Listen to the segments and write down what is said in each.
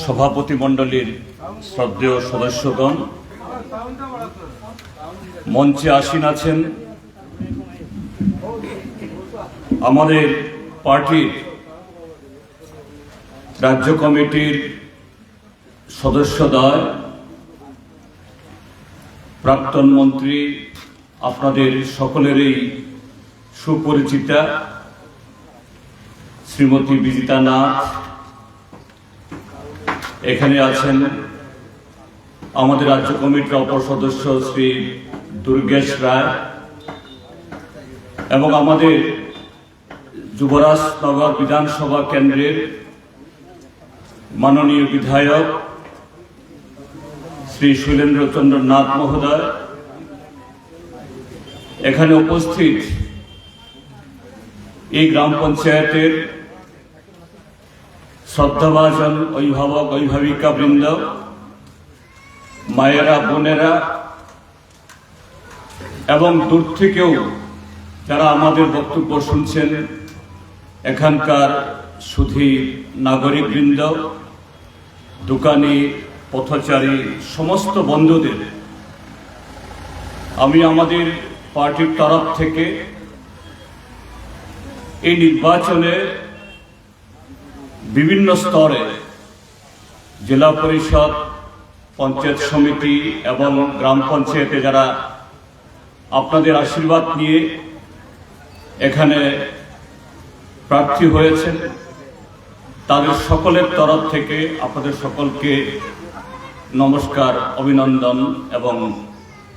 সভাপতি মণ্ডলীর শ্রদ্ধেয় সদস্যগণ, মঞ্চে আসীন আছেন আমাদের পার্টির রাজ্য কমিটির সদস্যদ্বয়, প্রাক্তন মন্ত্রী, আপনাদের সকলেরই সুপরিচিতা শ্রীমতী বিজিতা নাথ, এখানে আছেন আমাদের রাজ্য কমিটির অপর সদস্য শ্রী দুর্গেশ রায় এবং আমাদের যুবরাজনগর বিধানসভা কেন্দ্রের মাননীয় বিধায়ক শ্রী শৈলেন্দ্রচন্দ্র নাথ মহোদয়, এখানে উপস্থিত এই গ্রাম পঞ্চায়েতের শ্রদ্ধাভাজন অভিভাবক অভিভাবিকা বৃন্দ, মায়েরা, বোনেরা এবং দূর থেকেও যারা আমাদের বক্তব্য শুনছেন, এখানকার সুধী নাগরিক বৃন্দ, দোকানি, পথচারী, সমস্ত বন্ধুদের আমি আমাদের পার্টির তরফ থেকে এই নির্বাচনে বিভিন্ন স্তরে জেলা পরিষদ, পঞ্চায়েত সমিতি এবং গ্রাম পঞ্চায়েতে যারা আপনাদের আশীর্বাদ নিয়ে এখানে প্রার্থী হয়েছেন, তাদের সকলের তরফ থেকে আপনাদের সকলকে নমস্কার, অভিনন্দন এবং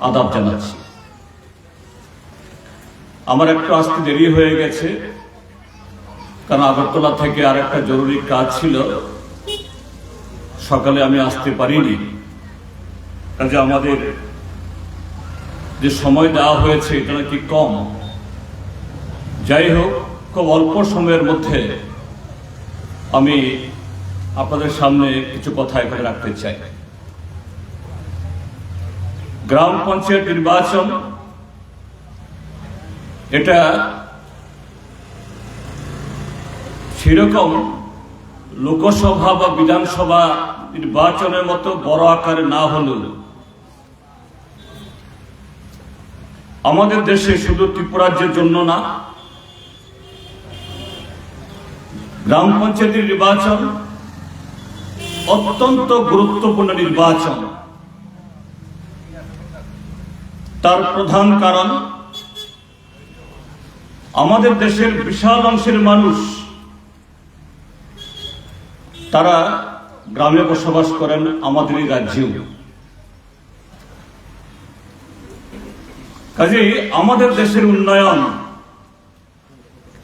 আদাব জানাচ্ছি। আমার একটু আসতে দেরি হয়ে গেছে, কারণ আগরতলা থেকে আর একটা জরুরি কাজ ছিল, সকালে আমি আসতে পারিনি। কাজে আমাদের যে সময় দেওয়া হয়েছে এটা নাকি কম। যাই হোক, খুব অল্প সময়ের মধ্যে আমি আপনাদের সামনে কিছু কথা এখানে রাখতে চাই। গ্রাম পঞ্চায়েত নির্বাচন এটা সেরকম লোকসভা বা বিধানসভা নির্বাচনের মতো বড় আকারে না হলেও আমাদের দেশে শুধু ত্রিপুরাজ্যের জন্য না, গ্রাম পঞ্চায়েতের নির্বাচন অত্যন্ত গুরুত্বপূর্ণ নির্বাচন। তার প্রধান কারণ আমাদের দেশের বিশাল অংশের মানুষ তারা গ্রামে বসবাস করেন, আমাদের এই রাজ্যেও। কাজেই আমাদের দেশের উন্নয়ন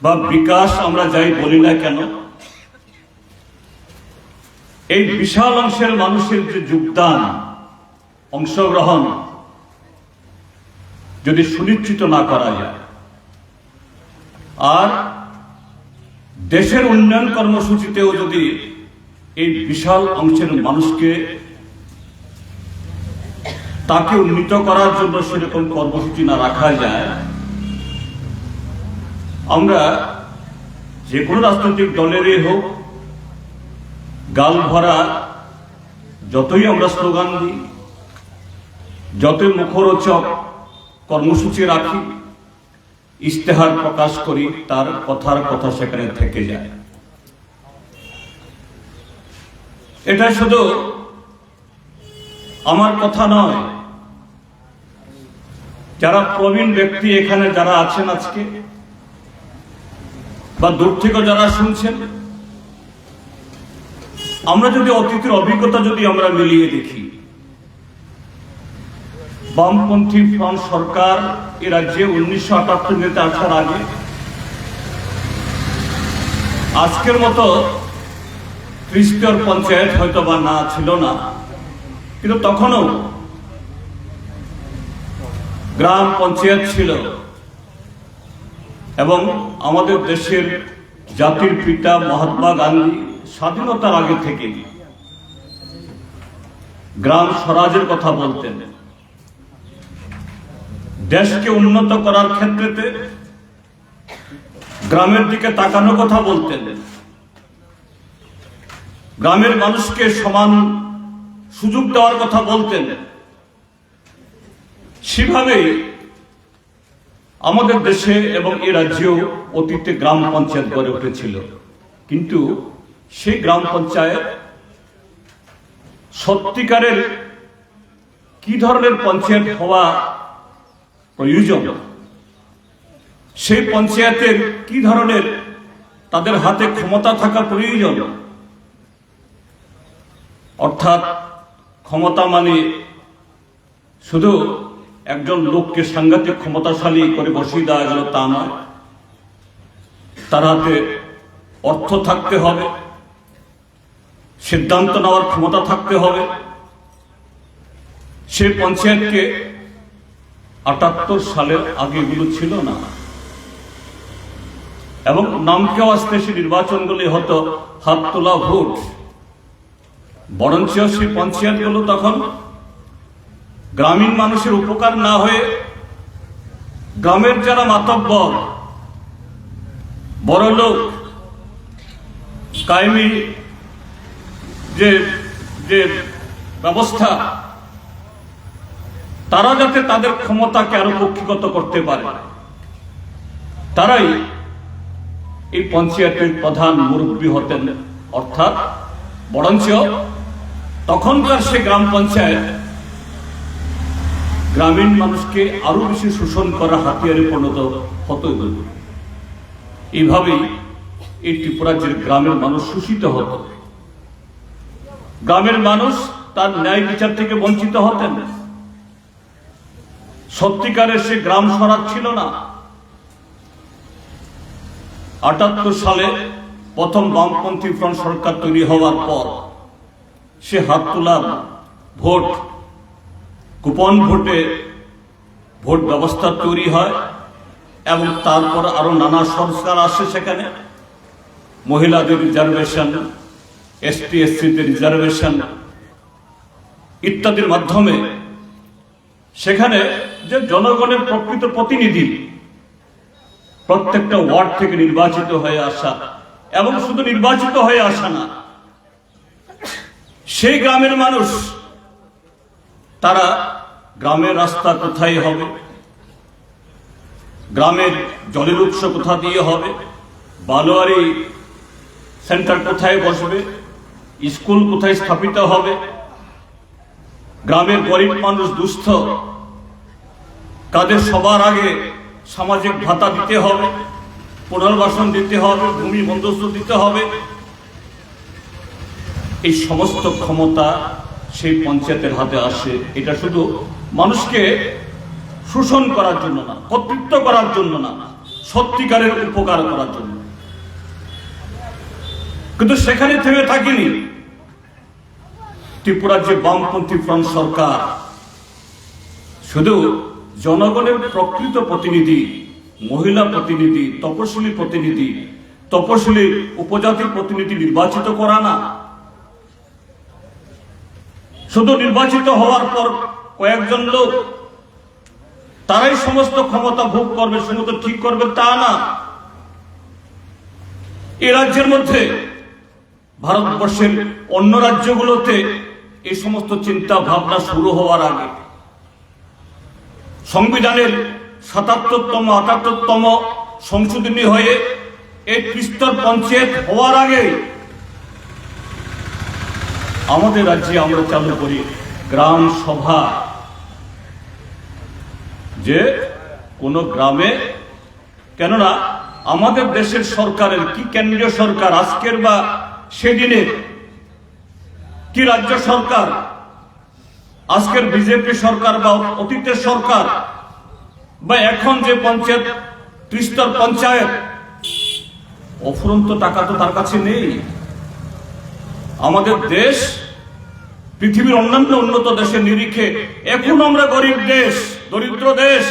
বা বিকাশ আমরা যাই বলি না কেন, এই বিশাল অংশের মানুষের যে যোগদান, অংশগ্রহণ যদি সুনিশ্চিত না করা যায়, আর দেশের উন্নয়ন কর্মসূচিতেও যদি এই বিশাল অংশের মানুষকে তাকে উন্নীত করার জন্য সেরকম কর্মসূচি না রাখা যায়, আমরা যে কোনো রাজনৈতিক দলেরই হোক, গাল ভরা যতই আমরা স্লোগান দিই, যতই মুখরোচক কর্মসূচি রাখি, ইশতেহার প্রকাশ করি, তার কথার কথা সেখানে থেকে যায়। এটা শুধু আমার কথা নয়, যারা প্রবীণ ব্যক্তি এখানে যারা আছেন আজকে বা দূর থেকে যারা শুনছেন, আমরা যদি অতীতের অভিজ্ঞতা যদি আমরা মিলিয়ে দেখি, বামপন্থী ফ্রন্ট সরকার এ রাজ্যে 1978 আসার আগে আজকের মতো ত্রিস্তর পঞ্চায়েত হয়তো বা না ছিল না, কিন্তু তখনও গ্রাম পঞ্চায়েত ছিল। এবং আমাদের দেশের জাতির পিতা মহাত্মা গান্ধী স্বাধীনতার আগে থেকে গ্রাম স্বরাজের কথা বলতেন। দেশকে উন্নত করার ক্ষেত্রে গ্রামের দিকে তাকানোর কথা বলতেন। গ্রামের মানুষকে সমান সুযোগ দেওয়ার কথা বলতেন, সেভাবেই আমাদের দেশে এবং এই রাজ্যেও অতীতে গ্রাম পঞ্চায়েত গড়ে উঠেছিল। কিন্তু সেই গ্রাম পঞ্চায়েত সত্যিকারের কি ধরনের পঞ্চায়েত হওয়া প্রয়োজন, সেই পঞ্চায়েতের কি ধরনের তাদের হাতে ক্ষমতা থাকা প্রয়োজন, অর্থাৎ ক্ষমতা মানে শুধু একজন লোককে সাংঘাতিক ক্ষমতাশালী করে বসিয়ে দেওয়া গেল তা নয়। তার হাতে অর্থ থাকতে হবে, সিদ্ধান্ত নেওয়ার ক্ষমতা থাকতে হবে। সেই পঞ্চায়েতকে ৭৮ সালের আগে এগুলো ছিল না, এবং নামকেও আসতে সে নির্বাচনগুলি হতো হাত তোলা ভোট। বরঞ্চ সেই পঞ্চায়েতগুলো তখন গ্রামীণ মানুষের উপকার না হয়ে গ্রামের যারা মাতব্বর, বড়লোক, কায়েমি যে যে ব্যবস্থা, তারা যাতে তাদের ক্ষমতাকে আরো কক্ষিগত করতে পারে, তারাই এই পঞ্চায়েতের প্রধান মুরব্বী হতেন। অর্থাৎ বরঞ্চ তখনকার সে গ্রাম পঞ্চায়েত গ্রামীণ মানুষকে আরো বেশি শোষণ করা হাতিয়ারে পরিণত হতো। এইভাবেই এই ত্রিপুরাজ্যের গ্রামের মানুষ শোষিত হতো। গ্রামের মানুষ তার ন্যায় বিচার থেকে বঞ্চিত হতেন। সত্যিকারের সে গ্রাম স্বরাজ ছিল না। ৭৮ সালে প্রথম বামপন্থী ফ্রন্ট সরকার তৈরি হওয়ার পর সে হাত তোলা ভোট, কুপন ভোটে ভোট ব্যবস্থা তৈরি হয়, এবং তারপর আরো নানা সংস্কার আসে। সেখানে মহিলাদের রিজার্ভেশন, এসটি এসসিদের রিজার্ভেশন ইত্যাদির মাধ্যমে সেখানে যে জনগণের প্রকৃত প্রতিনিধি প্রত্যেকটা ওয়ার্ড থেকে নির্বাচিত হয়ে আসা, এবং শুধু নির্বাচিত হয়ে আসা না, সেই গ্রামের মানুষ তারা গ্রামের রাস্তা কোথায় হবে, গ্রামের জলের উৎস কোথা দিয়ে হবে, বালোয়ারি সেন্টার কোথায় বসবে, স্কুল কোথায় স্থাপিত হবে, গ্রামের গরিব মানুষ, দুস্থ, কাদের সবার আগে সামাজিক ভাতা দিতে হবে, পুনর্বাসন দিতে হবে, ভূমি বন্দোবস্ত দিতে হবে, এই সমস্ত ক্ষমতা সেই পঞ্চায়েতের হাতে আসে। এটা শুধু মানুষকে শোষণ করার জন্য না, কর্তৃত্ব করার জন্য না, সত্যিকারের উপকার করার জন্য। কিন্তু সেখানে থেমে থাকেনি ত্রিপুরার যে বামপন্থী ফ্রন্ট সরকার। শুধু জনগণের প্রকৃত প্রতিনিধি, মহিলা প্রতিনিধি, তপশিলি উপজাতির প্রতিনিধি নির্বাচিত করা না, শুধু নির্বাচিত হওয়ার পর কয়েকজন লোক তারাই সমস্ত ক্ষমতা ভোগ করবে, সমস্ত ঠিক করবে তা না। এই রাজ্যের মধ্যে, ভারতবর্ষের অন্য রাজ্যগুলোতে এই সমস্ত চিন্তা ভাবনা শুরু হওয়ার আগে, সংবিধানের ৭৭তম ৭৮তম সংশোধনী হয়ে এই ত্রিস্তর পঞ্চায়েত হওয়ার আগে আমাদের রাজ্যে আমরা চালু করি গ্রাম সভা। যে কোন গ্রামে, কেননা আমাদের দেশের সরকারের কি কেন্দ্রীয় সরকার আজকের বা সেদিনের, কি রাজ্য সরকার আজকের বিজেপি সরকার বা অতীতের সরকার, বা এখন যে পঞ্চায়েত, ত্রিস্তর পঞ্চায়েত, অফুরন্ত টাকা তো তার কাছে নেই। আমাদের দেশ পৃথিবীর অন্যান্য উন্নত দেশের নিরিখে এখন আমরা গরিব দেশ, দরিদ্র দেশ।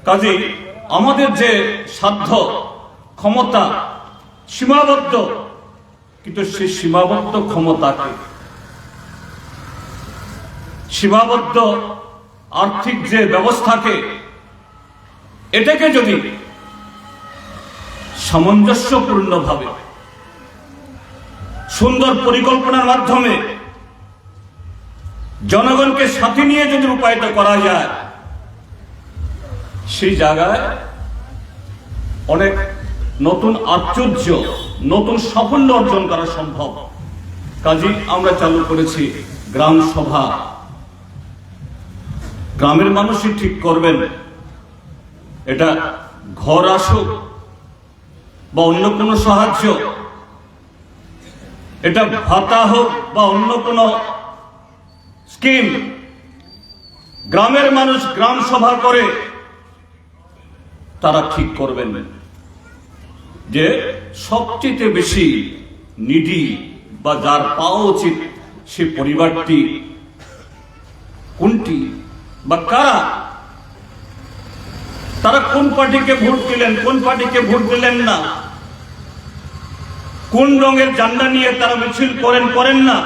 কাজেই আমাদের যে সাধ্য, ক্ষমতা সীমাবদ্ধ, কিন্তু সেই সীমাবদ্ধ ক্ষমতাকে, সীমাবদ্ধ আর্থিক যে ব্যবস্থাকে, এটাকে যদি সামঞ্জস্যপূর্ণভাবে সুন্দর পরিকল্পনার মাধ্যমে জনগণকে সাথে নিয়ে যদি রূপায়িত করা যায়, সেই জায়গায় অনেক নতুন আশ্চর্য, নতুন সাফল্য অর্জন করা সম্ভব। কাজেই আমরা চালু করেছি গ্রাম সভা। গ্রামের মানুষই ঠিক করবেন এটা ঘর আসুক বা অন্য কোনো সাহায্য, এটা ভাতা হোক বা অন্য কোনো স্কিম, গ্রামের মানুষ গ্রাম সভা করে তারা ঠিক করবেন যে সবচেয়ে বেশি নিডি বা যার পাওয়া উচিত সে পরিবারটি কোনটি বা কারা, তারা কোন পার্টিকে ভোট দিলেন, কোন পার্টিকে ভোট দিলেন না, কোন রঙের ঝান্ডা নিয়ে তারা মিছিল করেন না,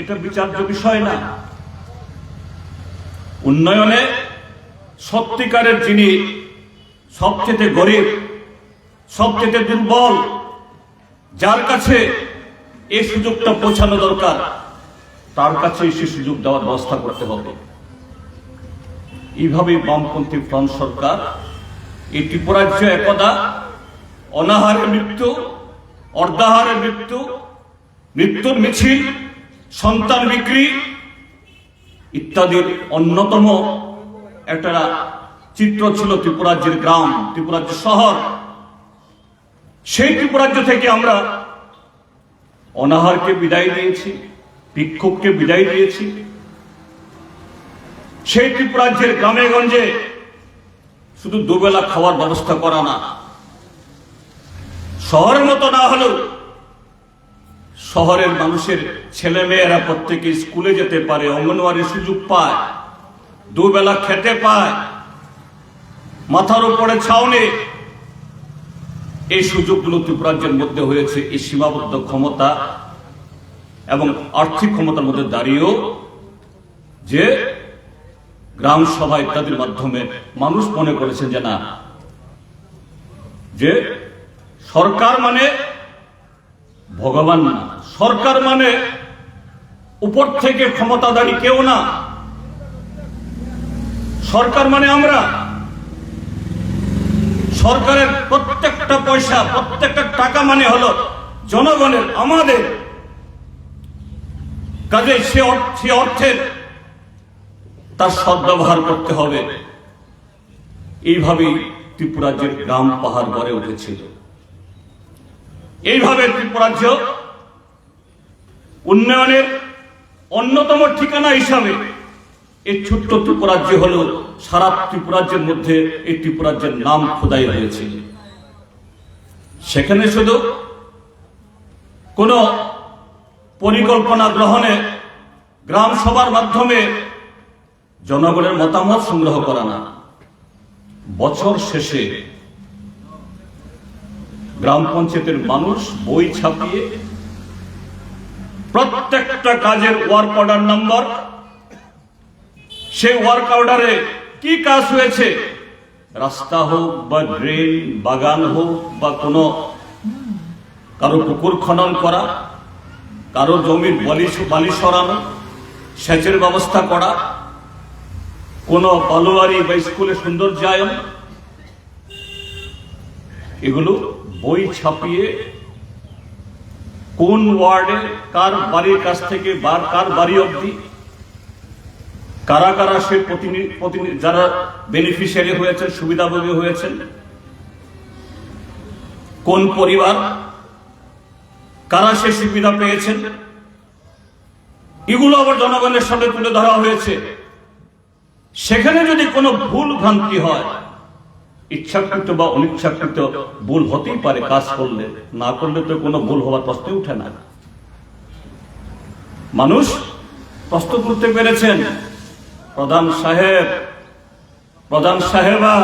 এটা বিচার্য বিষয় না। উন্নয়নে সত্যিকারের যিনি সবচেয়ে গরিব, সবচেয়ে দুর্বল, যার কাছে এই সুযোগটা পৌঁছানো দরকার, তার কাছে সে সুযোগ দেওয়ার ব্যবস্থা করতে হবে। এইভাবেই বামপন্থী ফ্রন্ট সরকার এই ত্রিপুরাজ্য একদা অনাহারের মৃত্যু, অর্ধাহারের মৃত্যু, মৃত্যুর মিছিল, সন্তান বিক্রি ইত্যাদির অন্যতম একটা চিত্র ছিল ত্রিপুরাজ্যের গ্রাম, ত্রিপুরাজ্য শহর। সেই ত্রিপুরাজ্য থেকে আমরা অনাহারকে বিদায় দিয়েছি, বিক্ষোভকে বিদায় দিয়েছি। সেই ত্রিপুরাজ্যের গ্রামে গঞ্জে শুধু দুবেলা খাওয়ার ব্যবস্থা করা না, শহরের মতো না হলেও শহরের মানুষের ছেলে মেয়েরা প্রত্যেকে স্কুলে যেতে পারে, অঙ্গনওয়াড়ির সুযোগ পায়, দুবেলা খেতে পায়, মাথার উপরে ছাউনি। এই সুযোগগুলো ত্রিপুরাজ্যের মধ্যে হয়েছে এই সীমাবদ্ধ ক্ষমতা এবং আর্থিক ক্ষমতার মধ্যে দাঁড়িয়েও, যে গ্রাম সভা ইত্যাদির মাধ্যমে মানুষ মনে করেছেন যে না, যে সরকার মানে ভগবান না, সরকার মানে উপর থেকে ক্ষমতাধারী কেউ না, সরকার মানে আমরা। সরকারের প্রত্যেকটা পয়সা, প্রত্যেকটা টাকা মানে হলো জনগণের, আমাদের। কাজে সে অর্থের তার সদ্ব্যবহার করতে হবে। এইভাবেই ত্রিপুরাজ্যের গ্রাম পাহাড় গড়ে উঠেছিল। এইভাবে ত্রিপুরাজ্য উন্নয়নের অন্যতম ঠিকানা হিসাবে এই ছোট্ট ত্রিপুরাজ্য হল সারা ত্রিপুরাজ্যের মধ্যে এই ত্রিপুরাজ্যের নাম খোদাই হয়েছে। সেখানে শুধু কোন পরিকল্পনা গ্রহণে গ্রাম সভার মাধ্যমে জনগণের মতামত সংগ্রহ করা না, বছর শেষে গ্রাম পঞ্চায়েতের মানুষ বই ছাপিয়ে প্রত্যেকটা কাজের ওয়ার্ক অর্ডার নম্বর, সেই ওয়ার্ক অর্ডারে কি কাজ হয়েছে, রাস্তা হোক বা ড্রেন, বাগান হোক বা কোনো কারো পুকুর খনন করা, কারো জমির বালি সরানো, সেচের ব্যবস্থা করা, কোনো বালুয়ারি বা স্কুলে সৌন্দর্যায়ন, এগুলো বই ছাপিয়ে কোন ওয়ার্ডে কার বাড়ির কাছ থেকে কার বাড়ি অবধি কারা কারা সে যারা বেনিফিশিয়ারি হয়েছেন, সুবিধাভোগী হয়েছেন, কোন পরিবার কারা সে সুবিধা পেয়েছেন, এগুলো আবার জনগণের সামনে তুলে ধরা হয়েছে। সেখানে যদি কোনো ভুল ভ্রান্তি হয়, ইচ্ছাকৃত বা অনিচ্ছাকৃত ভুল হতেই পারে, কাজ করলে, না করলে তো কোনো ভুল হওয়ার প্রশ্ন উঠে না। মানুষ প্রশ্ন করতে পেরেছেন, প্রধান সাহেব, প্রধান সাহেবা,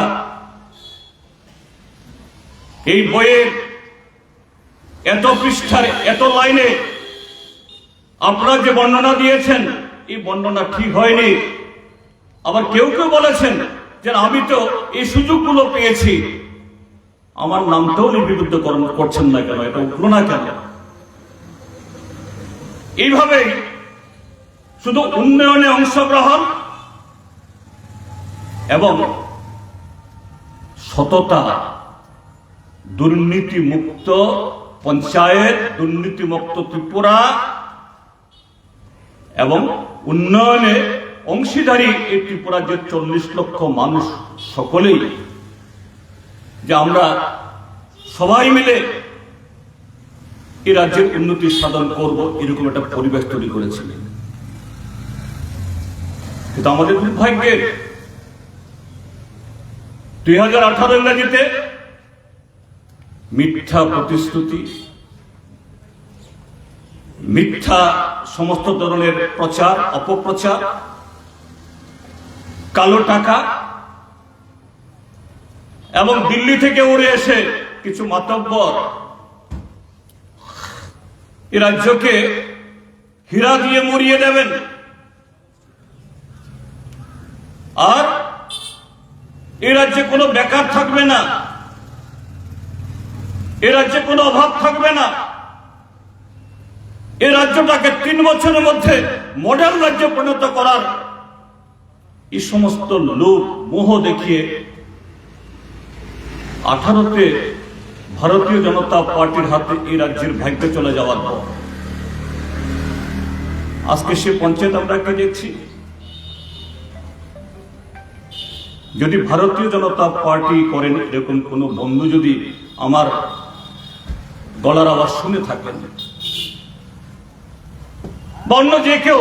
এই বইয়ের এত পৃষ্ঠার এত লাইনে আপনারা যে বর্ণনা দিয়েছেন, এই বর্ণনা ঠিক হয়নি। আবার কেউ কেউ বলেছেন যে আমি তো এই সুযোগগুলো পেয়েছি, আমার নামটাও লিপিবদ্ধ করছেন না কেন, এটা উঠলো না কেন? এইভাবেই শুধু উন্নয়নে অংশগ্রহণ এবং সততা, দুর্নীতিমুক্ত পঞ্চায়েত, দুর্নীতিমুক্ত ত্রিপুরা এবং উন্নয়নে অংশীদারী এই ত্রিপুরার যে 40 লক্ষ মানুষ সকলেই যে আমরা সবাই মিলে এই রাজ্যের উন্নতি সাধন করব, এরকম একটা পরিবেশ তৈরি করেছিলেন। কিন্তু আমাদের দুর্ভাগ্যের 2018 ইংরেজিতে মিথ্যা প্রতিশ্রুতি, মিথ্যা সমস্ত ধরনের প্রচার, অপপ্রচার, কালো টাকা এবং দিল্লি থেকে উড়ে এসে কিছু মাতব্বর এ রাজ্যকে হীরা দিয়ে মরিয়ে দেবেন আর এ রাজ্যে কোনো বেকার থাকবে না, এ রাজ্যে কোনো অভাব থাকবে না, এ রাজ্যটাকে 3 বছরের মধ্যে মডেল রাজ্যে পরিণত করার এই সমস্ত লোভ মোহ দেখিয়ে 18তে ভারতীয় জনতা পার্টির হাতে এই রাজ্যের ভাগ্য চলে যাওয়ার পর আজকে সে পঞ্চায়েত আমরা দেখছি। যদি ভারতীয় জনতা পার্টি করেন এরকম কোন বন্ধু যদি আমার গলার আওয়াজ শুনে থাকেন বা অন্য যে কেউ,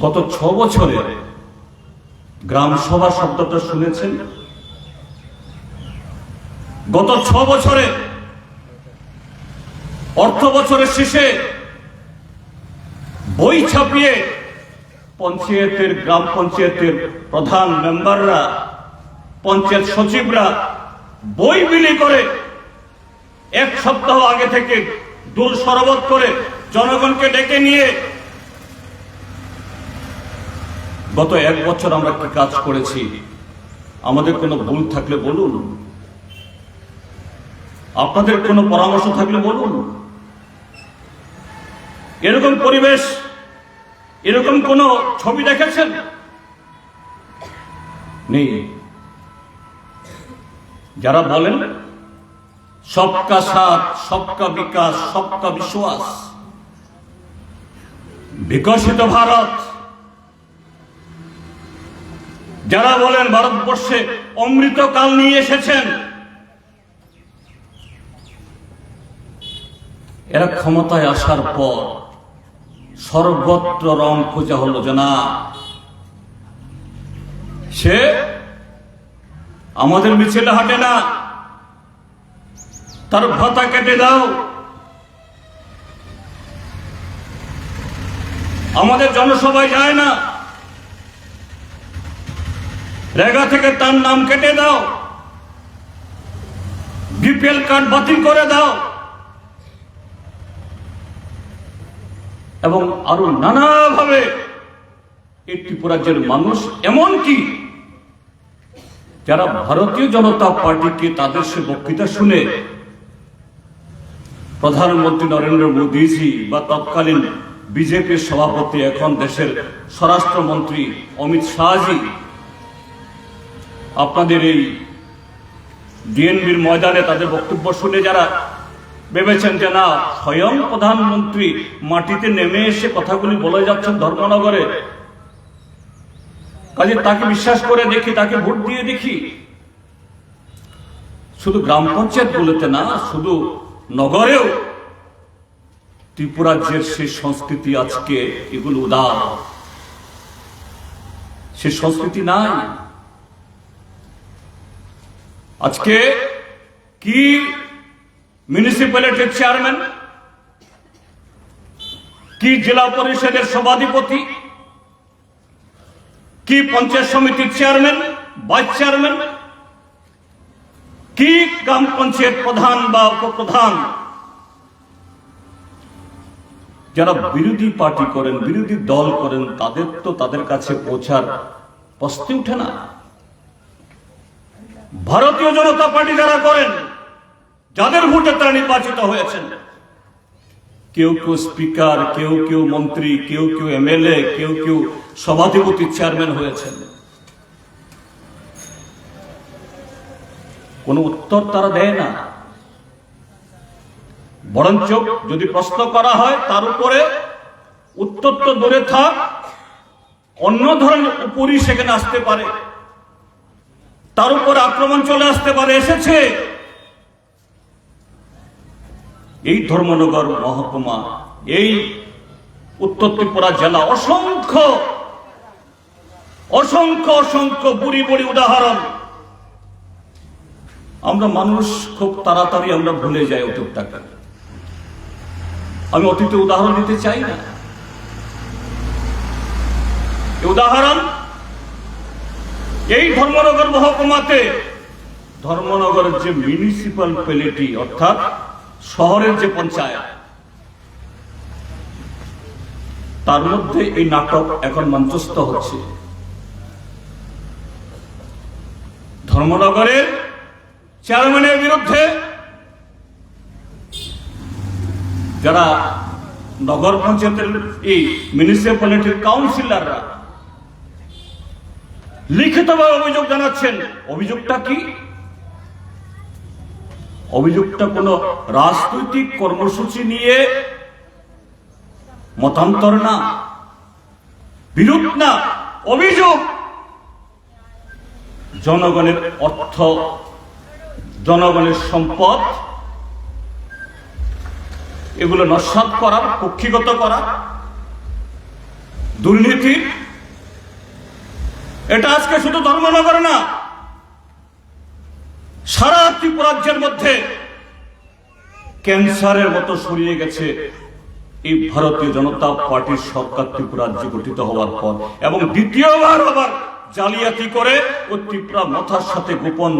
গত 6 বছরে গ্রাম সভা শব্দটা শুনেছেন? গত 6 বছরে অর্থ বছরের শেষে বই ছাপিয়ে পঞ্চায়েতের, গ্রাম পঞ্চায়েতের প্রধান মেম্বাররা, পঞ্চায়েত সচিবরা বই বিলি করে 1 সপ্তাহ আগে থেকে দূর সরবত করে জনগণকে ডেকে নিয়ে গত 1 বছর আমরা কি কাজ করেছি? আমাদের কোনো ভুল থাকলে বলুন, আপনাদের কোনো পরামর্শ থাকলে বলুন। এরকম পরিবেশ, এরকম কোন ছবি দেখেছেন? নেই। যারা বলেন সবকা সাথ, সবকা বিকাশ, সবকা বিশ্বাস, বিকশিত ভারত, যারা বলেন ভারতবর্ষে অমৃতকাল নিয়ে এসেছেন, এরা ক্ষমতায় আসার পর সর্বত্র রং খোঁজা হলো যে না, সে আমাদের মিছিলে হাঁটে না, তার ভাতা কেটে দাও, আমাদের জনসভায় যায় না, রেগা থেকে তার নাম কেটে দাও, বিপিএল কার্ড বাতিল করে দাও এবং আরো নানাভাবে এই ত্রিপুরাজ্যের মানুষ, এমনকি যারা ভারতীয় জনতা পার্টিকে তাদের সে বক্তৃতা শুনে প্রধানমন্ত্রী নরেন্দ্র মোদীজি বা তৎকালীন বিজেপির সভাপতি, এখন দেশের স্বরাষ্ট্রমন্ত্রী অমিত শাহজি আপনাদের এই ডিএনবির ময়দানে তাদের বক্তব্য শুনে যারা ভেবেছেন যে না, স্বয়ং প্রধানমন্ত্রী মাটিতে নেমে এসে কথাগুলি বলে যাচ্ছেন ধর্মনগরে, কাজে তাকে বিশ্বাস করে দেখি, তাকে ভোট দিয়ে দেখি। শুধু গ্রাম পঞ্চায়েত বলতে না, শুধু নগরেও ত্রিপুরাজ্যের সেই সংস্কৃতি আজকে এগুলো উদার, সে সংস্কৃতি নাই। আজকে কি মিউনিসিপ্যালিটির চেয়ারম্যান, কি জেলা পরিষদের সভাধিপতি, কি পঞ্চায়েত সমিতির চেয়ারম্যান, ভাইস চেয়ারম্যান, কি গ্রাম পঞ্চায়েত প্রধান বা উপপ্রধান, যারা বিরোধী পার্টি করেন, বিরোধী দল করেন, তাদের তো তাদের কাছে পৌঁছার প্রশ্নই উঠে না। ভারতীয় জনতা পার্টি যারা করেন, যাদের ভোটে তারা নির্বাচিত হয়েছেন, কেউ কেউ স্পিকার, কেউ কেউ মন্ত্রী, কেউ কেউ এমএলএ, কেউ কেউ সভাধিপতি, চেয়ারম্যান হয়েছেন। কোনো উত্তর তারা দেয় না, বরঞ্চ যদি প্রশ্ন করা হয় তার উপরে উত্তর তো দূরে থাক, অন্য ধরনের উপরই সেখানে আসতে পারে, তার উপরে আক্রমণ চলে আসতে পারে। এসেছে এই ধর্মনগর মহকুমা, এই উত্তর ত্রিপুরা জেলা, অসংখ্য অসংখ্য অসংখ্য বুড়ি বুড়ি উদাহরণ। আমরা মানুষ খুব তাড়াতাড়ি আমরা ভুলে যাই অতীতটাকে। আমি অতীতে উদাহরণ দিতে চাই না। উদাহরণ এই ধর্মনগর মহকুমাতে, ধর্মনগরের যে মিউনিসিপ্যালিটি অর্থাৎ শহরের যে পঞ্চায়েত, তার মধ্যে এই নাটক এখন মঞ্চস্থ হচ্ছে। ধর্মনগরের চেয়ারম্যানের বিরুদ্ধে যারা নগর পঞ্চায়েতের এই মিউনিসিপ্যালিটির কাউন্সিলররা লিখিতভাবে অভিযোগ জানাচ্ছেন। অভিযোগটা কি? অভিযোগটা কোন রাজনৈতিক কর্মসূচি নিয়ে মতান্তর না, বিরোধ না। অভিযোগ জনগণের অর্থ, জনগণের সম্পদ এগুলো নস্যাৎ করার, কক্ষিগত করা, দুর্নীতি। এটা আজকে শুধু ধর্মনগর না, সারা ত্রিপুরা রাজ্যের মধ্যে ক্যান্সারের মতো ছড়িয়ে গেছে এই ভারতীয় জনতা পার্টির সরকার ত্রিপুরা রাজ্য গঠিত হওয়ার পর, এবং দ্বিতীয়বার আবার জালিয়াতি করে ও ত্রিপুরা মাথার সাথে গোপন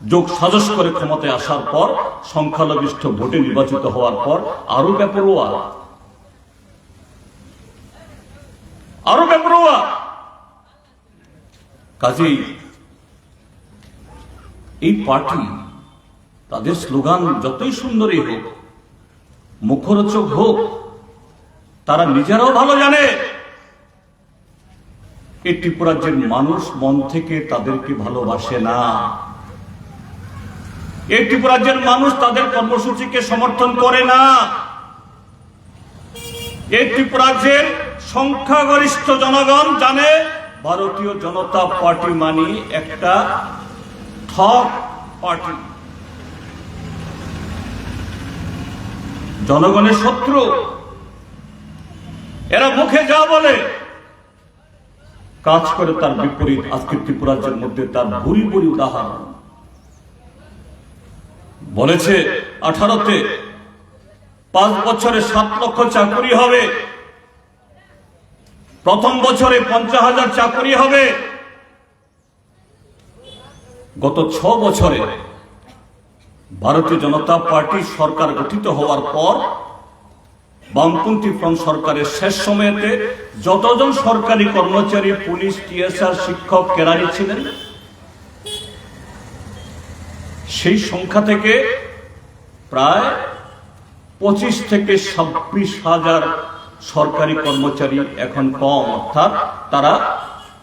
যোগ সাজস করে ক্ষমতায় আসার পর, সংখ্যালঘিষ্ঠ ভোটে নির্বাচিত হওয়ার পর আরো বেপরোয়া, আরো বেপরোয়া। কাজেই এই পার্টি, তাদের স্লোগান যতই সুন্দরই হোক, মুখরোচক হোক, তারা নিজেরাও ভালো জানে এই ত্রিপুরা রাজ্যের মানুষ মন থেকে তাদেরকে ভালোবাসে না। এই ত্রিপুরা রাজ্যের মানুষ তাদের কর্মসূচিকে সমর্থন করে না। এই ত্রিপুরা রাজ্যের সংখ্যাগরিষ্ঠ জনগণ জানে ভারতীয় জনতা পার্টি মানে একটা ঠক পার্টি, জনগণের শত্রু। এরা মুখে যা বলে কাজ করে তার বিপরীত। আজকে ত্রিপুরা রাজ্যের মধ্যে তার ভুরি ভুরি উদাহরণ। বলেছে 18তে 5 বছরে 7 লক্ষ চাকরি হবে, প্রথম বছরে 50,000 চাকরি হবে। গত 6 বছরে ভারতীয় জনতা পার্টি সরকার গঠিত হওয়ার পর বামপন্থী ফ্রন্ট সরকারের শেষ সময়েতে যতজন সরকারি কর্মচারী, পুলিশ, টিএসআর, শিক্ষক, কেরানি ছিলেন, সেই সংখ্যা থেকে প্রায় 25 থেকে 26,000 সরকারি কর্মচারী এখন কম। অর্থাৎ তারা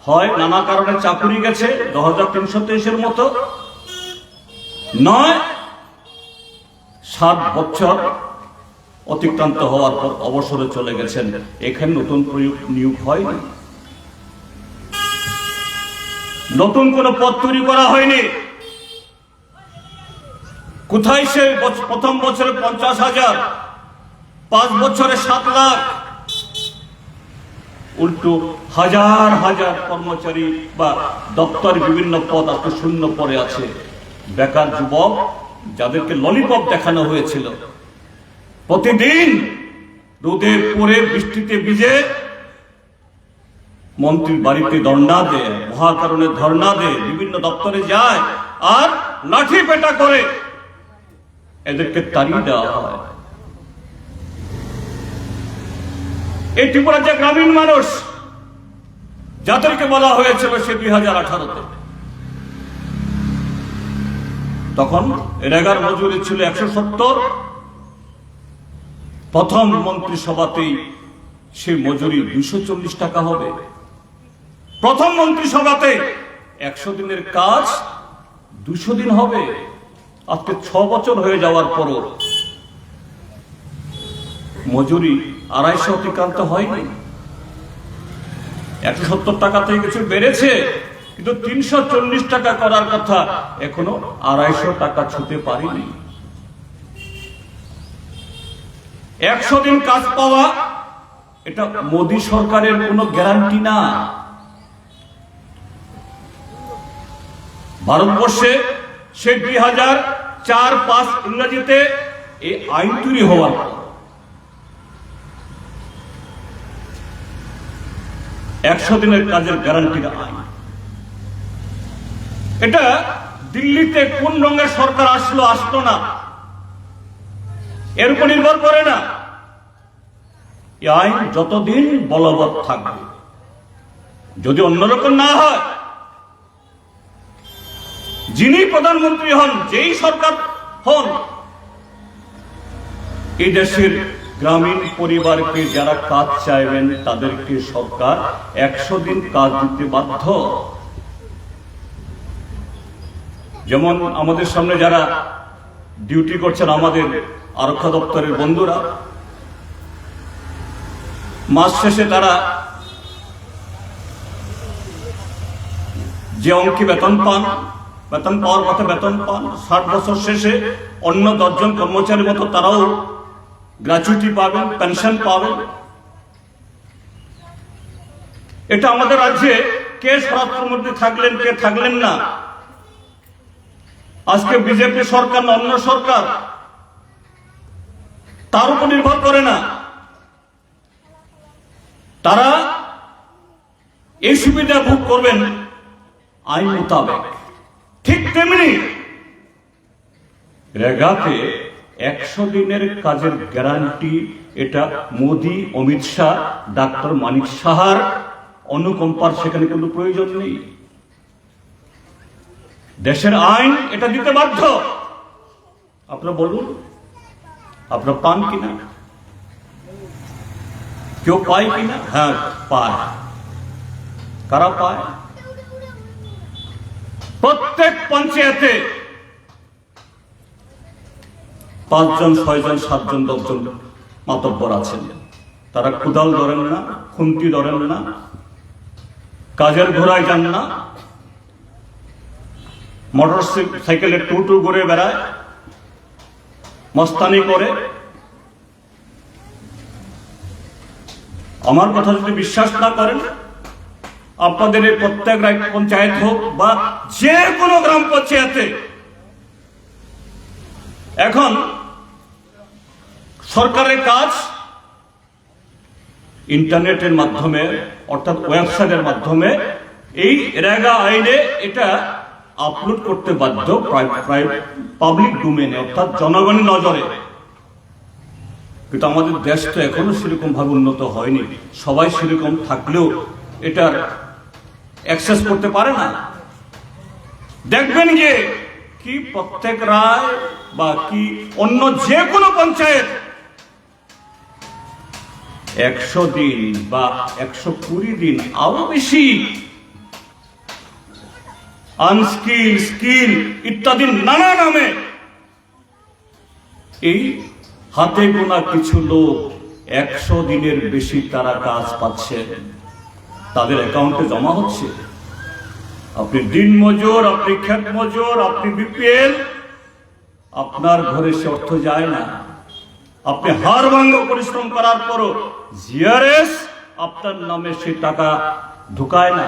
হয় নানা কারণে চাকরি গেছে 10,323-এর মতো, নয় 7 বছর অতিক্রান্ত হওয়ার পর অবসরে চলে গেছেন। এখানে নতুন নিয়োগ হয়নি, নতুন কোনো পদ তৈরি করা হয়নি। কোথায় সে প্রথম বছরে 50,000, 5 বছরে 7 লাখ? উল্টো হাজার হাজার কর্মচারী বা দপ্তরে বিভিন্ন পদ আজকে শূন্য পড়ে আছে। বেকার যুবক যাদেরকে ললিপপ দেখানো হয়েছিল, প্রতিদিন রোদে পড়ে বৃষ্টিতে ভিজে মন্ত্রীর বাড়িতে ধর্ণা দেয়, মহাকারণে ধর্ণা দেয়, বিভিন্ন দপ্তরে যায় আর লাঠি পেটা করে এদেরকে তাড়িয়ে দেওয়া হয়। এই ত্রিপুরার যে গ্রামীণ মানুষ যাদেরকে বলা হয়েছিল সে 2018-তে, তখন রেগার মজুরি ছিল 170, প্রথম মন্ত্রিসভাতেই সেই মজুরি 240 টাকা হবে। প্রথম মন্ত্রিসভাতে 100 দিনের কাজ 200 দিন হবে। আজকে 6 বছর হয়ে যাওয়ার পরও মজুরি 250 অতিক্রান্ত হয়নি। 170 টাকা থেকে কিছু বেড়েছে, কিন্তু 340 টাকা করার কথা এখনো 250 টাকা ছুঁতে পারিনি। 100 দিন কাজ পাওয়া এটা মোদী সরকারের কোনো গ্যারান্টি না। ভারতবর্ষে সে 2004-05 ইংরেজিতে এই আইন তৈরি হওয়ার পর 100 দিনের কাজের গ্যারান্টির আইন। এটা দিল্লিতে কোন রঙের সরকার আসলো না, এর উপর নির্ভর করে না। এই আইন যতদিন বলবৎ থাকবে, যদি অন্যরকম না হয়, যিনি প্রধানমন্ত্রী হন, যেই সরকার হন, এই দেশের গ্রামীণ পরিবারকে যারা কাজ চাইবেন তাদেরকে সরকার 100 দিন কাজ দিতে বাধ্য। যেমন আমাদের সামনে যারা ডিউটি করছেন, আমাদের আরক্ষা দপ্তরের বন্ধুরা, মাস শেষে তারা যে অঙ্কে বেতন পান, বেতন পাওয়ার কথা বেতন পান, 60 বছর শেষে অন্য 10 জন কর্মচারীর মতো তারাও গ্র্যাচুইটি পাবেন, পেনশন পাবেন। এটা আমাদের রাজ্যে কে স্বরাষ্ট্রমন্ত্রী থাকলেন, কে থাকলেন না, আজকে বিজেপি সরকার না অন্য সরকার, তার উপর নির্ভর করে না। তারা এই সুবিধা ভোগ করবেন আইন মোতাবেক। ঠিক তেমনি রেগাতে 100 দিনের কাজের গ্যারান্টি, এটা মোদী, অমিত শাহ, ডাক্তার মানিক সাহার অনুকম্পার সেখানে কোনো প্রয়োজন নেই। দেশের আইন এটা দিতে বাধ্য। আপনারা বলুন, আপনারা পান কিনা? কেউ পায় কিনা? হ্যাঁ, পায়। কারা পায়? প্রত্যেক পঞ্চায়েতে 5 জন, 6 জন, 7 জন, 10 জন মাতব্বর আছেন। তারা কুদাল ধরেন না, খুন্তি ধরেন না, কাজের ঘোড়ায় যান না, মোটর সাইকেলে টুটু ঘুরে বেড়ায়, মস্তানি করে। আমার কথা যদি বিশ্বাস না করেন, আপনাদের এই প্রত্যেক পঞ্চায়েত হোক বা যে কোনো গ্রাম পঞ্চায়েতে এখন সরকারের কাজ ইন্টারনেটের মাধ্যমে, অর্থাৎ ওয়েবসাইটের মাধ্যমে এই রেগা আইনে এটা আপলোড করতে বাধ্য, পাবলিক ডোমেইনে, অর্থাৎ জনগণের নজরে। কিন্তু আমাদের দেশ তো এখনো সেরকম ভাবে উন্নত হয়নি। সবাই সেরকম থাকলেও এটার অ্যাক্সেস করতে পারে না। দেখবেন যে কি প্রত্যেক রায় বা কি অন্য যে কোনো পঞ্চায়েত 100 দিন বা 120 দিন, আরো বেশি, আনস্কিল, স্কিল ইত্যাদি নানা নামে এই হাতে গোনা কিছু লোক 100 দিনের বেশি তারা কাজ পাচ্ছে, তাদের অ্যাকাউন্টে জমা হচ্ছে। আপনি দিন মজুর, আপনি ক্ষেত মজুর, আপনি বিপিএল, আপনার ঘরে সে অর্থ যায় না। আপনি হাড় ভাঙা পরিশ্রম করার পরও জিআরএস আপনার নামে সে টাকা ঢুকায় না।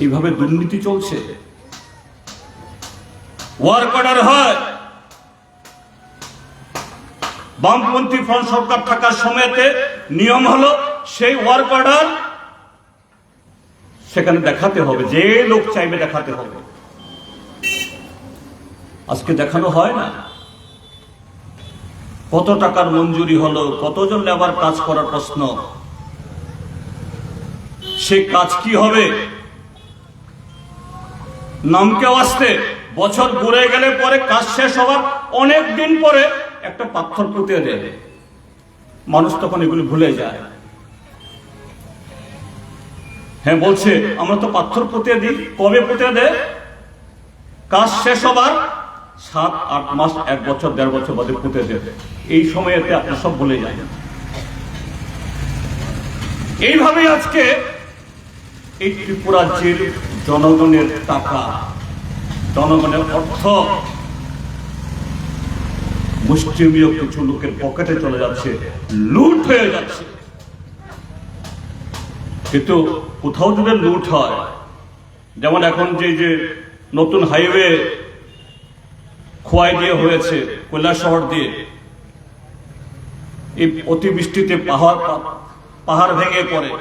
এইভাবে দুর্নীতি চলছে। ওয়ার্ক অর্ডার হয়, বামপন্থী ফ্রন্ট সরকার থাকার সময়তে নিয়ম হলো সেই ওয়ার্ক অর্ডার সেখানে দেখাতে হবে, যে লোক চাইবে দেখাতে হবে। আজকে দেখানো হয় না। কত টাকার মঞ্জুরি হলো, কতজন লেবার কাজ করার প্রশ্ন, সে কাজ কি হবে নামকে আসতে বছর ঘুরে গেলে পরে কাজ শেষ হওয়ার অনেক দিন পরে একটা পাথর পুঁতে দেয়, মানুষ তখন এগুলি ভুলে যায়। হ্যাঁ বলছে আমরা তো পাথর পুঁতে দিই, কবে পুঁতে দেয়? কাজ শেষ হবার 7-8 মাস, 1 বছর 1.5 বছর বাদে পুঁতে দেবে। এই সময়েতে আপনি সব ভুলে যায়। এইভাবে আজকে এই ত্রিপুরা রাজ্যের জনগণের টাকা, জনগণের অর্থ মুষ্টিমেয় কিছু লোকের পকেটে চলে যাচ্ছে, লুট হয়ে যাচ্ছে। কিন্তু কোথাও যদি লুট হয়, যেমন এখন যে নতুন হাইওয়ে খোয়াই দিয়ে হয়েছে কৈলাসহর দিয়ে, এই অতিবৃষ্টিতে পাহাড় ভেঙে পড়ে,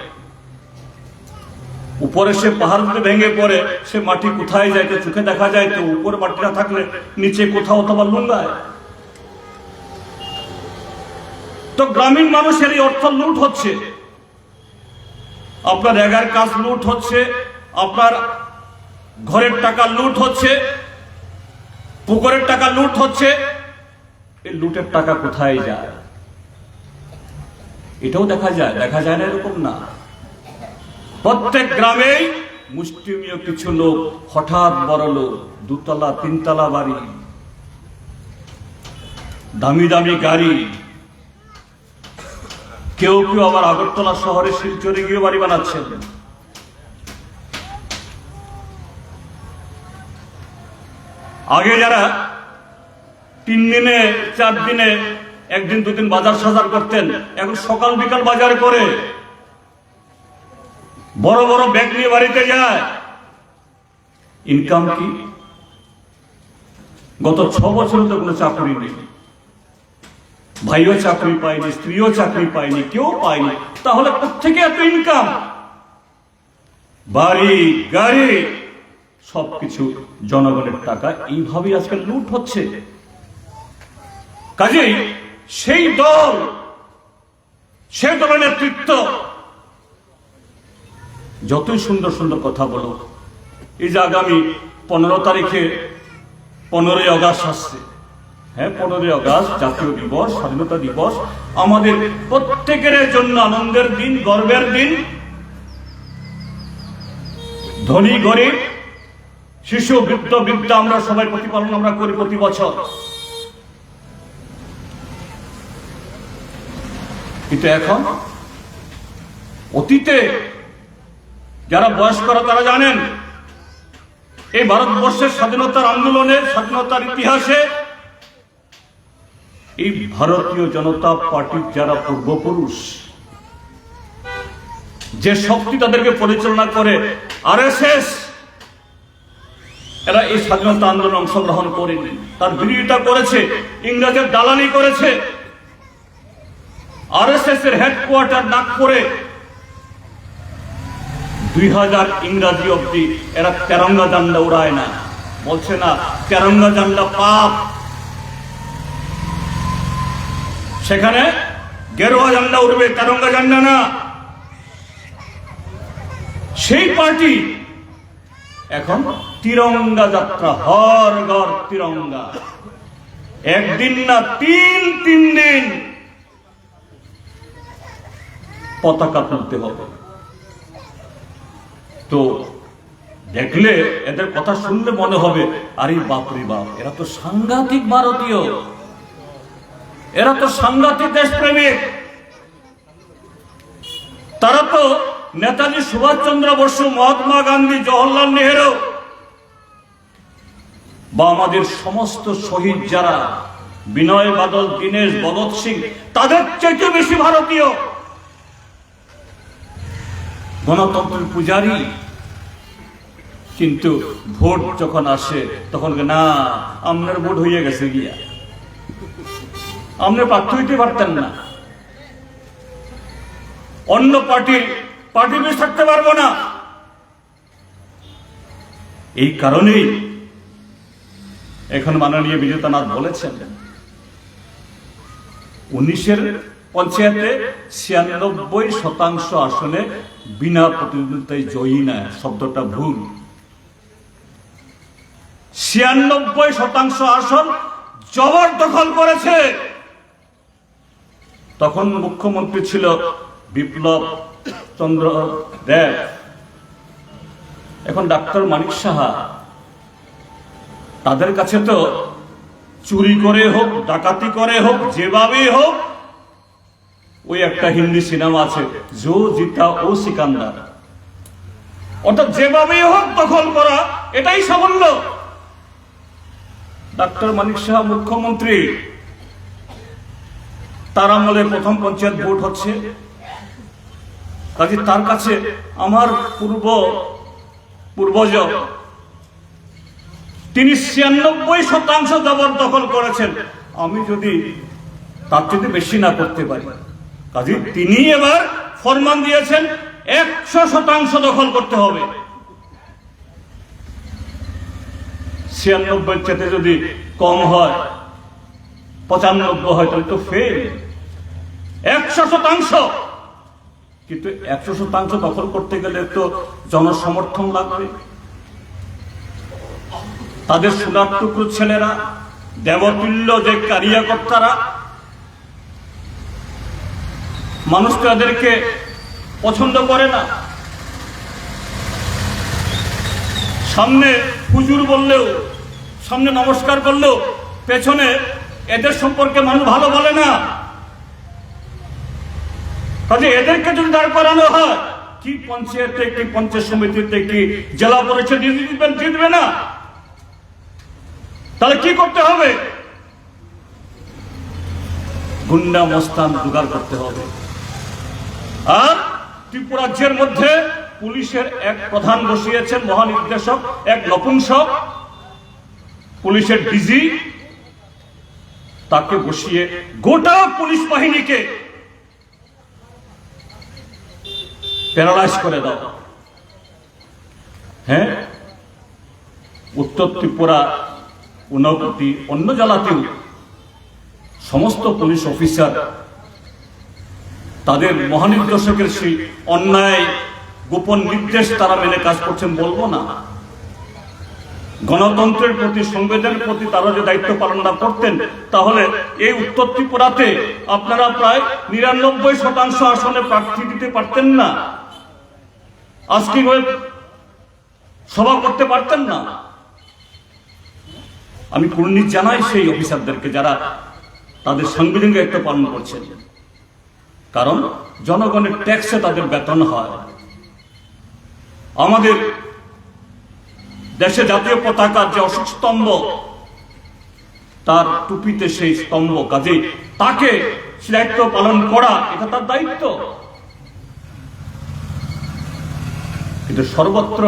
উপরে সে পাহাড় যদি ভেঙে পড়ে, সে মাটি কোথায় যায় তো চোখে দেখা যায়, তো উপরে মাটি না থাকলে নিচে কোথাও অথবা লুঙ্গায়। তো গ্রামীণ মানুষের এই অর্থ লুট হচ্ছে, আপনার রেগার কাজ লুট হচ্ছে, আপনার ঘরের টাকা লুট হচ্ছে, পুকুরের টাকা লুট হচ্ছে। এই লুটের টাকা কোথায় যায় এটাও দেখা যায়, দেখা যায় না এরকম না। প্রত্যেক গ্রামেই মুষ্টিমেয় কিছু লোক, হঠাৎ বড় লোক, 2 তলা 3 তলা বাড়ি, দামি দামি গাড়ি, কেউ কেউ আবার আগরতলা শহরে শিলচরে গিয়ে বাড়ি বানাচ্ছেন। আগে যারা 3 দিনে 4 দিনে 1 দিন 2 দিন বাজার সাজার করতেন, এখন সকাল বিকাল বাজার করে বড় বড় ব্যাগ নিয়ে বাড়িতে যায়। ইনকাম কি? গত 6 বছরে তো কোনো চাকরি নেই, ভাইও চাকরি পায়নি, স্ত্রীও চাকরি পায়নি, কেউ পায়নি। তাহলে কোত্থেকে এত ইনকাম? বাড়ি গাড়ি সবকিছু জনগণের টাকা, এইভাবেই আজকে লুট হচ্ছে। কাজেই সেই দল, সেই দলের নেতৃত্ব যতই সুন্দর সুন্দর কথা বলো, এই যে আগামী 15 তারিখে 15ই আগস্ট আসছে, হ্যাঁ 15ই আগস্ট জাতীয় দিবস, স্বাধীনতা দিবস, আমাদের প্রত্যেকের জন্য আনন্দের দিন, গর্বের দিন। ধনী গরিব, শিশু বৃদ্ধ বৃদ্ধা আমরা সবাই প্রতিপালন আমরা করি প্রতি বছর। কিন্তু এখন অতীতে যারা বয়স্করা তারা জানেন, এই ভারতবর্ষের স্বাধীনতার আন্দোলনের, স্বাধীনতার ইতিহাসে এই ভারতীয় জনতা পার্টির যারা পূর্বপুরুষ, যে শক্তি তাদেরকে পরিচালনা করে আরএসএস, এরা এই স্বাধীনতা আন্দোলনে অংশগ্রহণ করেনি, তার বিরোধিতা করেছে, ইংরেজের দালালি করেছে। আরএসএস এর হেডকোয়ার্টার নাগপুরে 2000 ইংরাজি অব্দি এরা তেরঙ্গা ঝান্ডা উড়ায় না, বলছে না তেরঙ্গা ঝান্ডা পাপ। সেখানে গেরুয়া ঝান্ডা উড়বে, তেরঙ্গা ঝান্ডা না। সেই পার্টি এখন তিরঙ্গা যাত্রা, হর ঘর তিরঙ্গা, একদিন না 3 দিন পতাকা তুলতে হবে। তো দেখলে এদের কথা শুনলে মনে হবে, আরে বাপরে বাপ, এরা তো সাংঘাতিক ভারতীয়, এরা তো সাংঘাতিক দেশপ্রেমিক। তারা তো নেতাজি সুভাষচন্দ্র বসু, মহাত্মা গান্ধী, জওহরলাল নেহেরু বা আমাদের সমস্ত শহীদ যারা, বিনয় বাদল, দীনেশ, ভগৎ সিং, তাদের চাইতে বেশি ভারতীয়, গণতন্ত্রের পূজারী। কিন্তু ভোট যখন আসে তখন না, আপনার ভোট হয়ে গেছে গিয়া, আপনি প্রার্থী হইতে পারতেন না, অন্য পার্টি বেশ থাকতে পারবো না। এই কারণেই এখন মাননীয় বিজেতানাথ বলেছেন 19-এর পঞ্চায়েতে 96% আসনে বিনা প্রতিদ্বন্দ্বিতায় জয়ী না, শব্দটা ভুল। 96% আসন জবরদখল করেছে তখন মুখ্যমন্ত্রী ছিল বিপ্লব চন্দ্র দেব, এখন ডাক্তার মানিক সাহা। তাদের কাছে তো চুরি করে হোক, ডাকাতি করে হোক, যেভাবেই হোক, ওই একটা হিন্দি সিনেমা আছে জো জিতা ও সিকান্দার, অর্থাৎ যেভাবেই হোক দখল করা, এটাই সাফল্য। ডাক্তার মানিক সাহা মুখ্যমন্ত্রী, তার আমলে প্রথম পঞ্চায়েত ভোট হচ্ছে, কাজে তার কাছে আমার পূর্বজ তিনি 96% জবরদখল করেছেন। আমি যদি তার থেকে বেশি না করতে পারি, কাজে তিনি এবার ফরমান দিয়েছেন 100% দখল করতে হবে। 96 চেয়ে যদি কম হয়, 95 হয়, তাহলে তো ফেল। 100%, কিন্তু 100% দখল করতে গেলে তো জনসমর্থন লাগবে। তাদের সোনার টুকরো ছেলেরা, দেবতুল্য যে কারিয়াকর্তারা, মানুষ তো এদেরকে পছন্দ করে না। সামনে হুজুর বললেও, সামনে নমস্কার করলেও পেছনে এদের সম্পর্কে মানুষ ভালো বলে না। কাজে এদেরকে যদি দাঁড় করানো হয়, কি পঞ্চায়েতে, কি পঞ্চায়েত সমিতিতে, কি জেলা পরিষদ জিতবে না, তাহলে কি করতে হবে? গুন্ডা মস্তান জোগাড় করতে হবে। আর ত্রিপুরাজ্যের মধ্যে পুলিশের এক প্রধান বসিয়েছেন, মহানির্দেশক, এক নপুংসক, পুলিশের ডিজি, তাকে বসিয়ে গোটা পুলিশ বাহিনীকে প্যারালাইজ করে দাও। হ্যাঁ, উত্তর ত্রিপুরা, ঊনকোটি, অন্য জেলাতেও সমস্ত পুলিশ অফিসার তাদের মহানির্দেশকের সেই অন্যায় গোপন নির্দেশ তারা মেনে কাজ করছেন বলবো না। গণতন্ত্রের প্রতি, সংবিধানের প্রতি তারা যে দায়িত্ব পালন না করতেন, তাহলে এই উত্তর ত্রিপুরাতে আপনারা প্রায় 99% আসনে প্রার্থী দিতে পারতেন না, আজকে সভা করতে পারতেন না। আমি কুর্নিশ জানাই সেই অফিসারদেরকে যারা তাদের সাংবিধানিক দায়িত্ব পালন করছেন, কারণ জনগণের ট্যাক্সে তাদের বেতন হয়। আমাদের দেশে জাতীয় পতাকার যে অশোক স্তম্ভ, তার টুপিতে সেই স্তম্ভ, কাজে তাকে দায়িত্ব পালন করা, এটা তার দায়িত্ব। কিন্তু সর্বত্র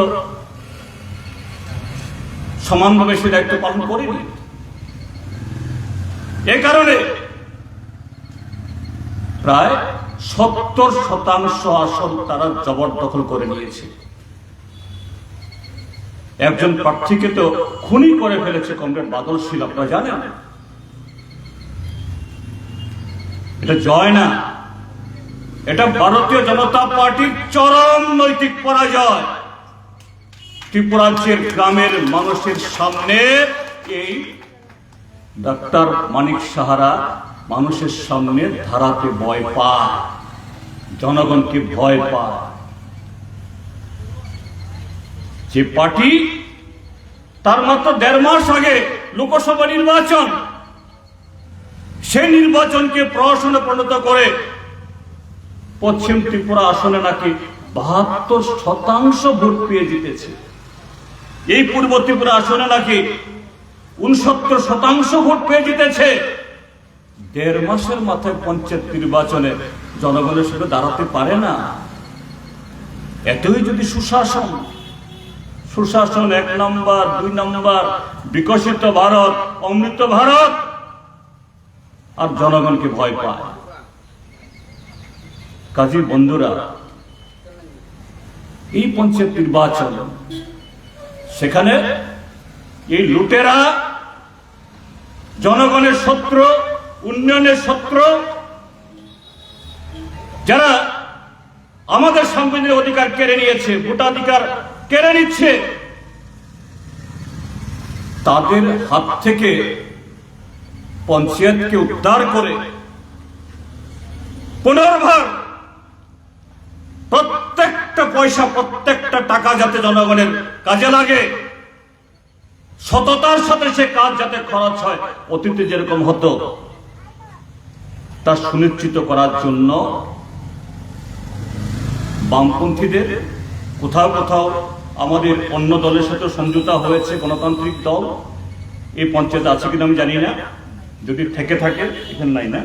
সমানভাবে সে দায়িত্ব পালন করেনি। এই কারণে প্রায় 70% আসন তারা জবরদখল করে নিয়েছে। একজন প্রার্থীকে তো খুনি করে ফেলেছে কমরেড বাদল শীল, আপনারা জানেন। এটা জয় না, এটা ভারতীয় জনতা পার্টির চরম নৈতিক পরাজয়। ত্রিপুরাজ্যের গ্রামের মানুষের সামনে এই ডাক্তার মানিক সাহারা মানুষের সামনে ধারাতে ভয় পায়, জনগণকে ভয় পায়। যে পার্টি তার মাত্র 1.5 মাস আগে লোকসভা নির্বাচন, সেই নির্বাচনকে প্রহসনে পরিণত করে পশ্চিম ত্রিপুরা আসনে নাকি 72% ভোট পেয়ে জিতেছে। এই পূর্ব ত্রিপুরা আসনে নাকি 69% ভোট পেয়ে জিতেছে। 1.5 মাসের মাথায় পঞ্চায়েত নির্বাচনে জনগণের সাথে দাঁড়াতে পারে না। এতই যদি সুশাসন, 1 নম্বর, 2 নম্বর, বিকশিত ভারত, অমৃত ভারত, আর জনগণকে ভয় পায়। কাজী বন্ধুরা, এই পঞ্চায়েত নির্বাচন, সেখানে এই লুটেরা জনগণের শত্রু, উন্নয়নের শত্রু, যারা আমাদের সাংবিধানিক অধিকার কেড়ে নিয়েছে, ভোটাধিকার কেড়ে নিচ্ছে, তাদের হাত থেকে পঞ্চায়েতকে উদ্ধার করে পুনর্বার প্রত্যেকটা পয়সা, প্রত্যেকটা টাকা যাতে জনগণের কাজে লাগে, সততার সাথে সে কাজ যাতে খরচ হয়, অতীতে যেরকম হতো তা সুনিশ্চিত করার জন্য বামপন্থীদের কোথাও কোথাও আমাদের অন্য দলের সাথে সমঝোতা হয়েছে। গণতান্ত্রিক দল এই পঞ্চায়েত আছে কিনা আমি জানি না, যদি থেকে থাকে, এখানে নাই না,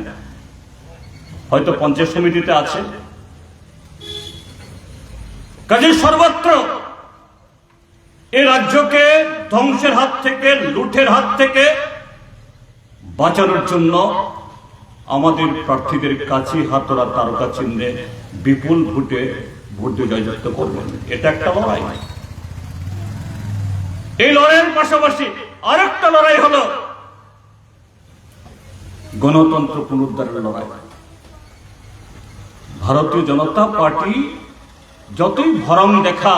হয়তো পঞ্চায়েত সমিতিতে আছে। কাজে সর্বত্র এই রাজ্যকে ধ্বংসের হাত থেকে, লুঠের হাত থেকে বাঁচানোর জন্য আমাদের প্রার্থীদের কাছে হাতরা তারকা চিহ্নে বিপুল ভোটে ভোট দিয়ে জয়যুক্ত করবেন। এটা একটা লড়াই। এই লড়াইয়ের পাশাপাশি আরেকটা লড়াই হলো গণতন্ত্র পুনরুদ্ধারের লড়াই। ভারতীয় জনতা পার্টি যতই ভরম দেখা,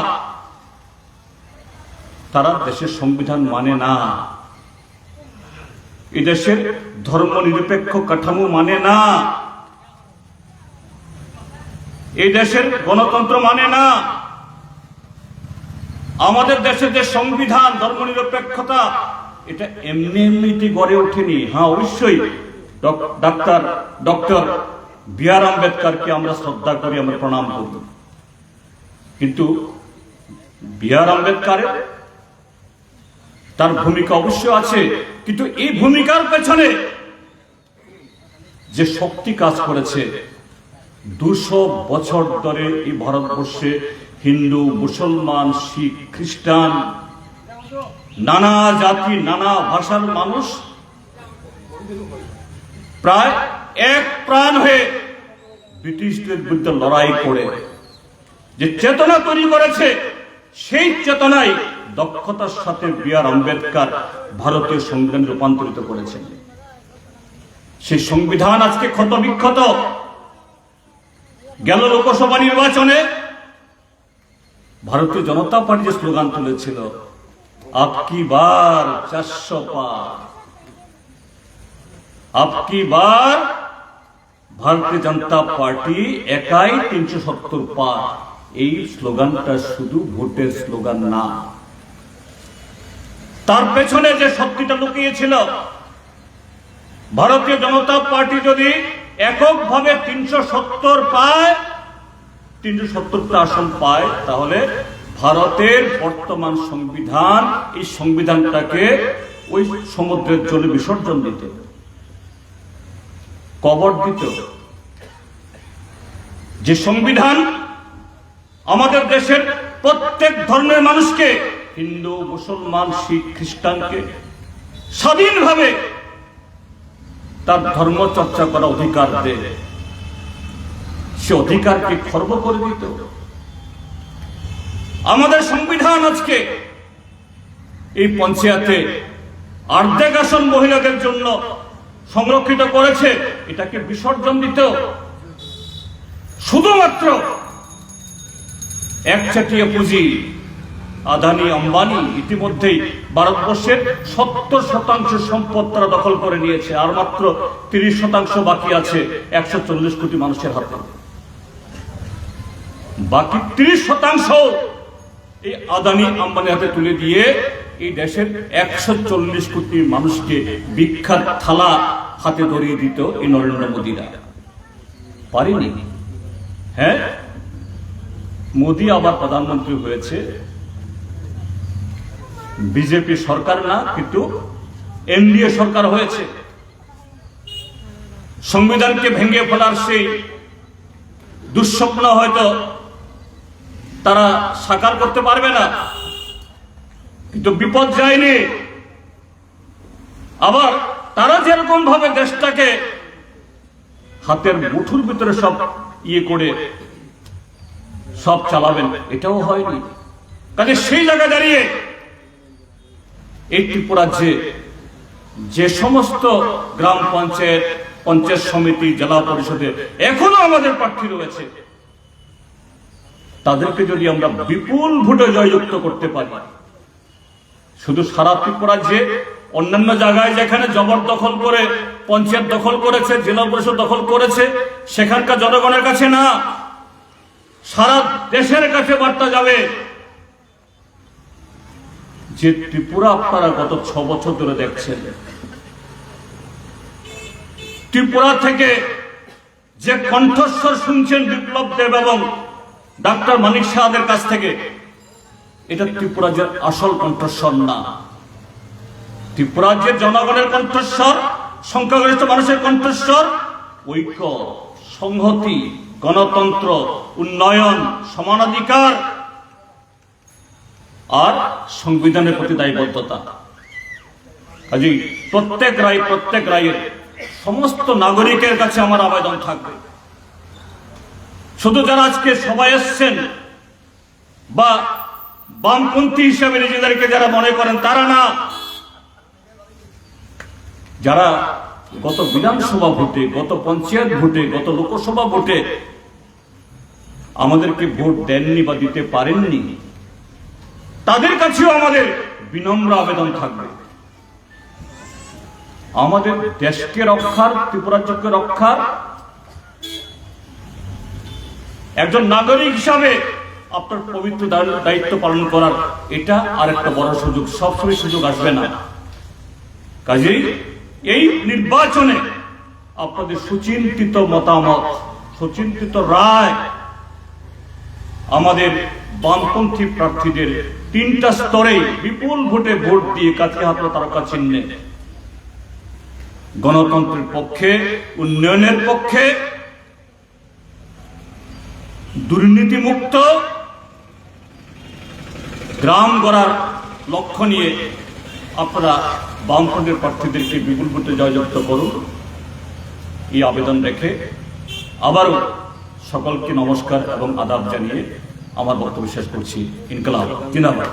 তারা দেশের সংবিধান মানে না, এই দেশের ধর্মনিরপেক্ষ কাঠামো মানে না, এই দেশের গণতন্ত্র মানে না। আমাদের দেশের যে সংবিধান, ধর্মনিরপেক্ষতা, এটা এমনি এমনিতে গড়ে ওঠেনি। হ্যাঁ, অবশ্যই ডক্টর বি আর আম্বেদকরকে আমরা শ্রদ্ধা করি, আমরা প্রণাম করি, কিন্তু বি আর আম্বেদকরের তার ভূমিকা অবশ্যই আছে, কিন্তু এই ভূমিকার পেছনে যে শক্তি কাজ করেছে, 200 বছর ধরে এই ভারতবর্ষে হিন্দু, মুসলমান, শিখ, খ্রিস্টান, নানা জাতি, নানা ভাষার মানুষ প্রায় এক প্রাণ হয়ে ব্রিটিশদের বিরুদ্ধে লড়াই করে যে চেতনা তৈরি করেছে, সেই চেতনায় দক্ষতার সাথে বি আর আম্বেদকর ভারতীয় সংবিধান রূপান্তরিত করেছেন। সেই সংবিধান আজকে ক্ষত বিক্ষত। গেল লোকসভা নির্বাচনে ভারতীয় জনতা পার্টি যে স্লোগান তুলেছিল, আপকি বার 400 পার, আপকি বার, ভারতীয় জনতা পার্টি একাই 370 পার। এই স্লোগানটা শুধু ভোটের স্লোগান না, তার পেছনে যে শক্তিটা লুকিয়েছিল, ভারতীয় জনতা পার্টি যদি এককভাবে 370 পায়, 370টা আসন পায়, তাহলে ভারতের বর্তমান সংবিধান, এই সংবিধানটাকে ওই সমুদ্রের জলে বিসর্জন দিত, কবর দিত। যে সংবিধান আমাদের দেশের প্রত্যেক ধর্মের মানুষকে, হিন্দু, মুসলমান, শিখ, খ্রিস্টানকে স্বাধীনভাবে তার ধর্ম চর্চা করার অধিকার দেয়, সে অধিকারকে খর্ব করে দিত। আমাদের সংবিধান আজকে এই পঞ্চায়েতে অর্ধেক আসন মহিলাদের জন্য সংরক্ষিত করেছে, এটাকে বিসর্জন দিত। শুধুমাত্র একচাটিয়া পুঁজি, আদানি, আম্বানি ইতিমধ্যেই ভারতবর্ষের 70% সম্পদ তারা দখল করে নিয়েছে, আর মাত্র 30% বাকি আছে 140 কোটি মানুষের হাতে। বাকি 30% এই আদানি, আম্বানি হাতে তুলে দিয়ে এই দেশের 140 কোটি মানুষকে ভিক্ষার থালা হাতে ধরিয়ে দিত এই নরেন্দ্র মোদীরা। পারেনি? হ্যাঁ, মোদী আবার প্রধানমন্ত্রী হয়েছে, বিজেপি সরকার না, কিন্তু এনডিএ সরকার হয়েছে। সংবিধানকে ভেঙে ফেলার সেই দুঃস্বপ্ন হয়তো তারা সাকার করতে পারবে না, কিন্তু বিপদ যায়নি। আবার তারা যেরকম ভাবে দেশটাকে হাতের মুঠোর ভিতরে সব করে সব চালাবেন, এটাও হয়নি। কাজে সেই জায়গায় দাঁড়িয়ে এই ত্রিপুরা যে সমস্ত গ্রাম পঞ্চায়েত, পঞ্চায়েত সমিতি, জেলা পরিষদে এখনো আমাদের প্রার্থী রয়েছে, তাদেরকে যদি আমরা বিপুল ভোটে জয়যুক্ত করতে পারি, শুধু সারা ত্রিপুরা অন্যান্য জায়গায় যেখানে জবরদখল করে পঞ্চায়েত দখল করেছে, জেলা পরিষদ দখল করেছে, সেখানকার জনগণের কাছে না, সারা দেশের কাছে বার্তা যাবে যে ত্রিপুরা আপনারা গত 6 বছর ধরে দেখছেন, ত্রিপুরা থেকে যে কণ্ঠস্বর শুনছেন বিপ্লব দেব এবং ডাক্তার মানিক সাহাদের কাছ থেকে, এটা ত্রিপুরাজের আসল কণ্ঠস্বর না। ত্রিপুরাজের জনগণের কণ্ঠস্বর, সংখ্যাগরিষ্ঠ মানুষের কণ্ঠস্বর ঐক্য, সংহতি, গণতন্ত্র, উন্নয়ন, সমানাধিকার আর সংবিধানের প্রতি দায়বদ্ধতা। কাজেই প্রত্যেক রায়ের সমস্ত নাগরিকের কাছে আমার আবেদন থাকবে, শুধু যারা আজকে সবাই এসছেন বা বামপন্থী হিসেবে নিজেদেরকে যারা মনে করেন তারা না, যারা গত বিধানসভা ভোটে, গত পঞ্চায়েত ভোটে, গত লোকসভা ভোটে আমাদেরকে ভোট দেননি বা দিতে পারেননি, তাদের কাছেও আমাদের বিনম্র আবেদন থাকবে। আমাদের দেশকে রক্ষার, ত্রিপুরাজ্যকে রক্ষার একজন নাগরিক হিসাবে আপনার পবিত্র দায়িত্ব পালন করার এটা আরেকটা বড় সুযোগ। সবসময় সুযোগ আসবে না। কাজেই এই নির্বাচনে আপনাদের সুচিন্তিত মতামত, সুচিন্তিত রায় আমাদের বামপন্থী প্রার্থীদের 3টা স্তরে বিপুল ভোটে ভোট দিয়ে কাছে হাত তারকা চিহ্নে গণতন্ত্রের পক্ষে, উন্নয়নের পক্ষে, দুর্নীতিমুক্ত গ্রাম গড়ার লক্ষ্য নিয়ে আপনারা বামফ্রন্টের প্রার্থীদেরকে বিপুল ভোটে জয়যুক্ত করুন, এই আবেদন রেখে আবারও সকলকে নমস্কার এবং আদাব জানিয়ে আমার বক্তব্য শেষ করছি। ইনকলাব জিন্দাবাদ।